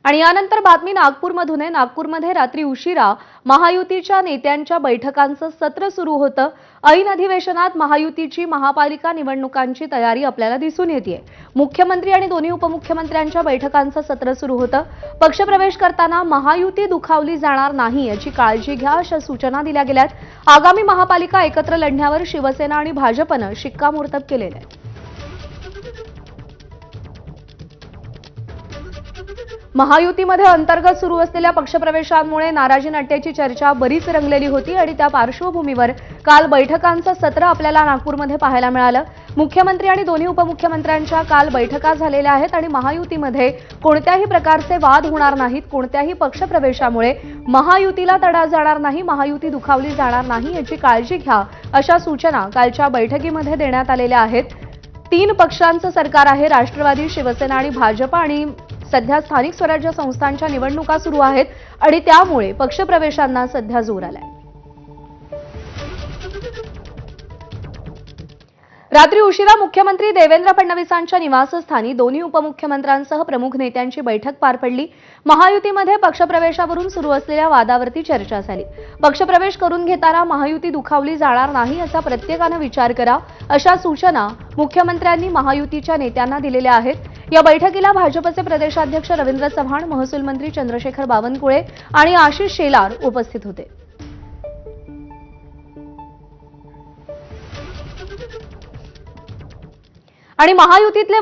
आणि यानंतर बातमी नागपूरमधून आहे। नागपूरमध्ये रात्री उशिरा महायुतीच्या नेत्यांच्या बैठकांचं सत्र सुरू होतं। ऐन अधिवेशनात महायुतीची महापालिका निवडणुकांची तयारी आपल्याला दिसून येते। मुख्यमंत्री आणि दोन्ही उपमुख्यमंत्र्यांच्या बैठकांचं सत्र सुरू होतं। पक्षप्रवेश करताना महायुती दुखावली जाणार नाही याची काळजी घ्या अशा सूचना दिल्या गेल्यात। आगामी महापालिका एकत्र लढण्यावर शिवसेना आणि भाजपनं शिक्कामोर्तब केलेलं आहे। महायुतीमध्ये अंतर्गत सुरू असलेल्या पक्षप्रवेशांमुळे नाराजी नाट्याची चर्चा बरीच रंगलेली होती आणि त्या पार्श्वभूमीवर काल बैठकांचं सत्र आपल्याला नागपूरमध्ये पाहायला मिळालं। मुख्यमंत्री आणि दोन्ही उपमुख्यमंत्र्यांच्या काल बैठका झालेल्या आहेत आणि महायुतीमध्ये कोणत्याही प्रकारचे वाद होणार नाहीत। कोणत्याही पक्षप्रवेशामुळे महायुतीला तडा जाणार नाही, महायुती दुखावली जाणार नाही याची काळजी घ्या अशा सूचना कालच्या बैठकीमध्ये देण्यात आलेल्या आहेत। 3 पक्षांचं सरकार आहे, राष्ट्रवादी, शिवसेना आणि भाजप, आणि सध्या स्थानिक स्वराज्य संस्थांच्या निवडणुका सुरू आहेत आणि त्यामुळे पक्षप्रवेशांना सध्या जोर आलाय। रात्री उशिरा मुख्यमंत्री देवेंद्र फडणवीसांच्या निवासस्थानी दोन्ही उपमुख्यमंत्र्यांसह प्रमुख नेत्यांची बैठक पार पडली। महायुतीमध्ये पक्षप्रवेशावरून सुरू असलेल्या वादावरती चर्चा झाली। पक्षप्रवेश करून घेताना महायुती दुखावली जाणार नाही याचा प्रत्येकाने विचार करा अशा सूचना मुख्यमंत्र्यांनी महायुतीच्या नेत्यांना दिलेल्या आहेत। या बैठकीला भाजपचे प्रदेशाध्यक्ष रवींद्र चव्हाण, महसूल मंत्री चंद्रशेखर बावनकुळे आणि आशिष शेलार उपस्थित होते। आणि महायुतीतले